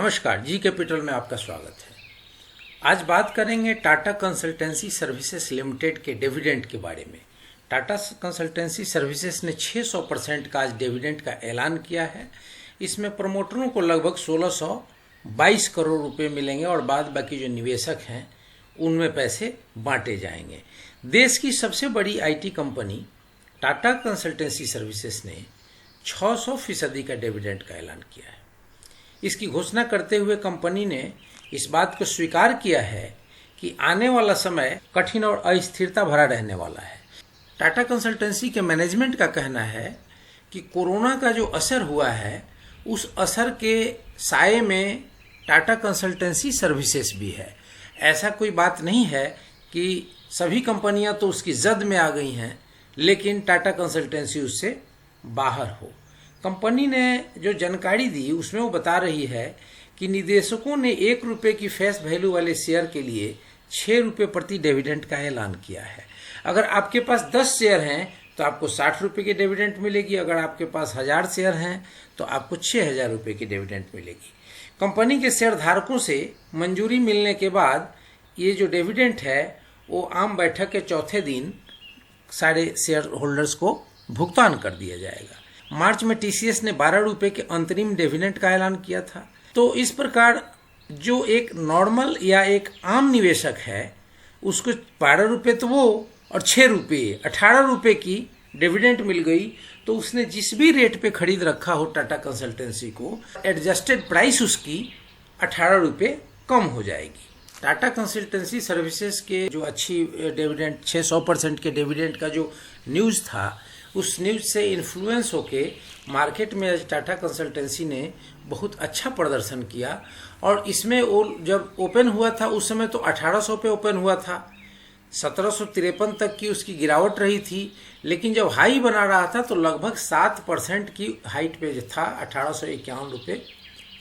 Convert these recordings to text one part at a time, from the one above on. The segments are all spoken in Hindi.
नमस्कार, जी कैपिटल में आपका स्वागत है। आज बात करेंगे टाटा कंसल्टेंसी सर्विसेज लिमिटेड के डिविडेंड के बारे में। टाटा कंसल्टेंसी सर्विसेज ने 600% का आज डिविडेंड का ऐलान किया है। इसमें प्रमोटरों को लगभग 1622 करोड़ रुपए मिलेंगे और बाद बाकी जो निवेशक हैं उनमें पैसे बांटे जाएंगे। देश की सबसे बड़ी IT company Tata consultancy services ने 600% का डिविडेंड का ऐलान किया है। इसकी घोषणा करते हुए कंपनी ने इस बात को स्वीकार किया है कि आने वाला समय कठिन और अस्थिरता भरा रहने वाला है। टाटा कंसल्टेंसी के मैनेजमेंट का कहना है कि कोरोना का जो असर हुआ है उस असर के साए में टाटा कंसल्टेंसी सर्विसेज भी है। ऐसा कोई बात नहीं है कि सभी कंपनियां तो उसकी जद में आ गई हैं लेकिन टाटा कंसल्टेंसी उससे बाहर हो। कंपनी ने जो जानकारी दी उसमें वो बता रही है कि निदेशकों ने 1 रुपये की फेस वैल्यू वाले शेयर के लिए 6 रुपये प्रति डिविडेंड का ऐलान किया है। अगर आपके पास 10 शेयर हैं तो आपको 60 रुपये की डिविडेंड मिलेगी। अगर आपके पास 1000 शेयर हैं तो आपको 6000 रुपये की डिविडेंड मिलेगी। कंपनी के शेयर धारकों से मंजूरी मिलने के बाद ये जो डिविडेंड है वो आम बैठक के चौथे दिन सारे शेयर होल्डर्स को भुगतान कर दिया जाएगा। मार्च में टीसीएस ने 12 रुपये के अंतरिम डिविडेंड का ऐलान किया था। तो इस प्रकार जो एक नॉर्मल या एक आम निवेशक है उसको 12 रुपये तो वो और 6 रुपये 18 रुपये की डिविडेंड मिल गई। तो उसने जिस भी रेट पे खरीद रखा हो टाटा कंसल्टेंसी को, एडजस्टेड प्राइस उसकी 18 रुपये कम हो जाएगी। टाटा कंसल्टेंसी सर्विसेज के जो अच्छी डिविडेंड 600% के डिविडेंड का जो न्यूज़ था उस न्यूज़ से इन्फ्लुएंस होके मार्केट में आज टाटा कंसल्टेंसी ने बहुत अच्छा प्रदर्शन किया। और इसमें वो जब ओपन हुआ था उस समय तो 1800 पे ओपन हुआ था, 1753 तक की उसकी गिरावट रही थी। लेकिन जब हाई बना रहा था तो लगभग 7% की हाइट पे था, 1851 रुपये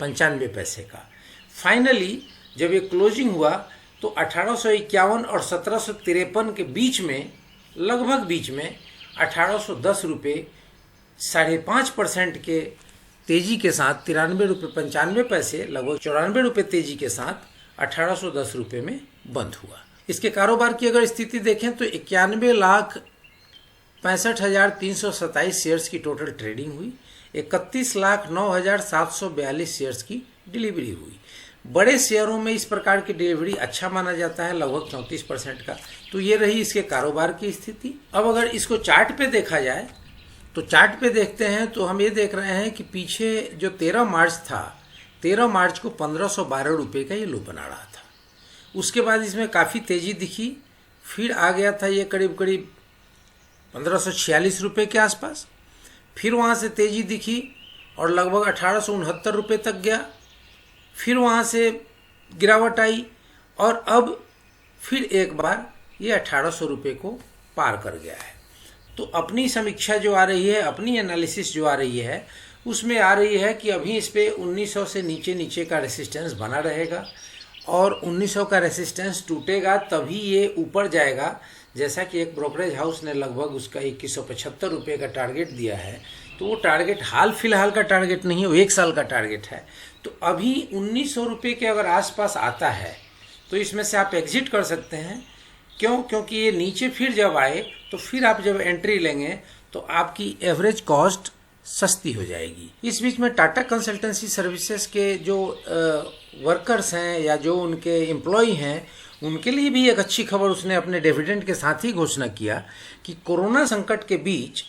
95 पैसे का। फाइनली जब ये क्लोजिंग हुआ तो 1851 और 1753 के बीच में, लगभग बीच में 1810 रुपये 5.5% के तेजी के साथ 93 रुपये 95 पैसे, लगभग 94 रुपये तेजी के साथ 1810 रुपये में बंद हुआ। इसके कारोबार की अगर स्थिति देखें तो 91,65,327 शेयर्स की टोटल ट्रेडिंग हुई, 31,09,742 शेयर्स की डिलीवरी हुई। बड़े शेयरों में इस प्रकार की डिलीवरी अच्छा माना जाता है, लगभग 34% का। तो ये रही इसके कारोबार की स्थिति। अब अगर इसको चार्ट पे देखा जाए तो चार्ट पे देखते हैं तो हम ये देख रहे हैं कि पीछे जो 13 मार्च था, 13 मार्च को 1512 रुपये का ये लो बना रहा था। उसके बाद इसमें काफ़ी तेज़ी दिखी, फिर आ गया था ये करीब 1546 रुपये के आसपास। फिर वहाँ से तेज़ी दिखी और लगभग 1869 रुपये तक गया। फिर वहाँ से गिरावट आई और अब फिर एक बार ये 1800 रुपये को पार कर गया है। तो अपनी समीक्षा जो आ रही है, अपनी एनालिसिस जो आ रही है उसमें आ रही है कि अभी इस पे 1900 से नीचे का रेसिस्टेंस बना रहेगा और 1900 का रेसिस्टेंस टूटेगा तभी ये ऊपर जाएगा। जैसा कि एक ब्रोकरेज हाउस ने लगभग उसका 2175 रुपये का टारगेट दिया है, तो वो टारगेट हाल फिलहाल का टारगेट नहीं है, वो 1 साल का टारगेट है। तो अभी 1900 रुपये के अगर आसपास आता है तो इसमें से आप एग्जिट कर सकते हैं। क्यों? क्योंकि ये नीचे फिर जब आए तो फिर आप जब एंट्री लेंगे तो आपकी एवरेज कॉस्ट सस्ती हो जाएगी। इस बीच में टाटा कंसल्टेंसी सर्विसेज के जो वर्कर्स हैं या जो उनके एम्प्लॉय हैं उनके लिए भी एक अच्छी खबर उसने अपने डिविडेंड के साथ ही घोषणा किया कि कोरोना संकट के बीच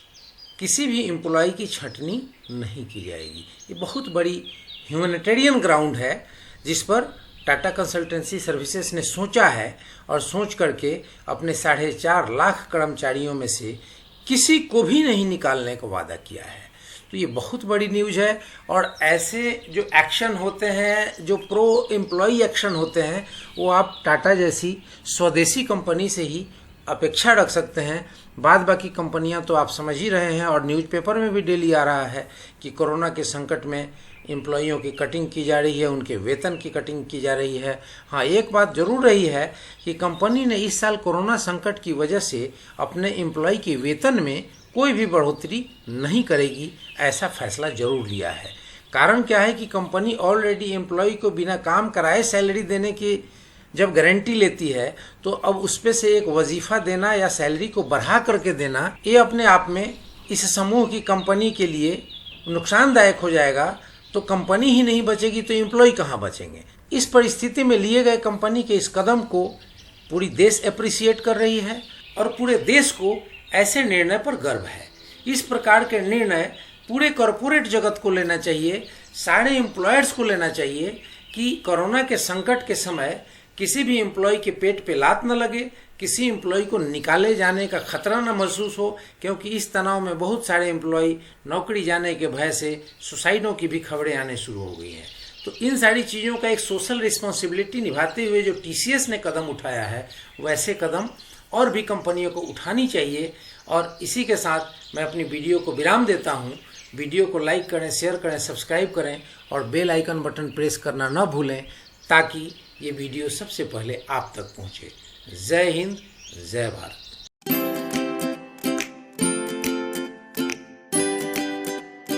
किसी भी एम्प्लॉय की छंटनी नहीं की जाएगी। ये बहुत बड़ी ह्यूमैनिटेरियन ग्राउंड है जिस पर टाटा कंसल्टेंसी सर्विसेज ने सोचा है और सोच करके अपने 4.5 लाख कर्मचारियों में से किसी को भी नहीं निकालने का वादा किया है। तो ये बहुत बड़ी न्यूज़ है। और ऐसे जो एक्शन होते हैं, जो प्रो एम्प्लॉय एक्शन होते हैं, वो आप टाटा जैसी स्वदेशी कंपनी से ही अपेक्षा रख सकते हैं। बाद बाकी कंपनियां तो आप समझ ही रहे हैं और न्यूज़पेपर में भी डेली आ रहा है कि कोरोना के संकट में एम्प्लॉइयों की कटिंग की जा रही है, उनके वेतन की कटिंग की जा रही है। हाँ, एक बात जरूर रही है कि कंपनी ने इस साल कोरोना संकट की वजह से अपने एम्प्लॉय के वेतन में कोई भी बढ़ोतरी नहीं करेगी, ऐसा फैसला जरूर लिया है। कारण क्या है कि कंपनी ऑलरेडी एम्प्लॉय को बिना काम कराए सैलरी देने की जब गारंटी लेती है, तो अब उस पे से एक वजीफा देना या सैलरी को बढ़ा करके देना, ये अपने आप में इस समूह की कंपनी के लिए नुकसानदायक हो जाएगा। तो कंपनी ही नहीं बचेगी तो एम्प्लॉय कहाँ बचेंगे। इस परिस्थिति में लिए गए कंपनी के इस कदम को पूरी देश अप्रिशिएट कर रही है और पूरे देश को ऐसे निर्णय पर गर्व है। इस प्रकार के निर्णय पूरे कॉरपोरेट जगत को लेना चाहिए, सारे एम्प्लॉयर्स को लेना चाहिए कि कोरोना के संकट के समय किसी भी एम्प्लॉय के पेट पे लात न लगे, किसी एम्प्लॉय को निकाले जाने का खतरा न महसूस हो, क्योंकि इस तनाव में बहुत सारे एम्प्लॉय नौकरी जाने के भय से सुसाइडों की भी खबरें आने शुरू हो गई हैं। तो इन सारी चीज़ों का एक सोशल रिस्पॉन्सिबिलिटी निभाते हुए जो TCS ने कदम उठाया है, वैसे कदम और भी कंपनियों को उठानी चाहिए। और इसी के साथ मैं अपनी वीडियो को विराम देता हूँ। वीडियो को लाइक करें, शेयर करें, सब्सक्राइब करें और बेल आइकन बटन प्रेस करना न भूलें, ताकि ये वीडियो सबसे पहले आप तक पहुँचे। जय हिंद, जय भारत।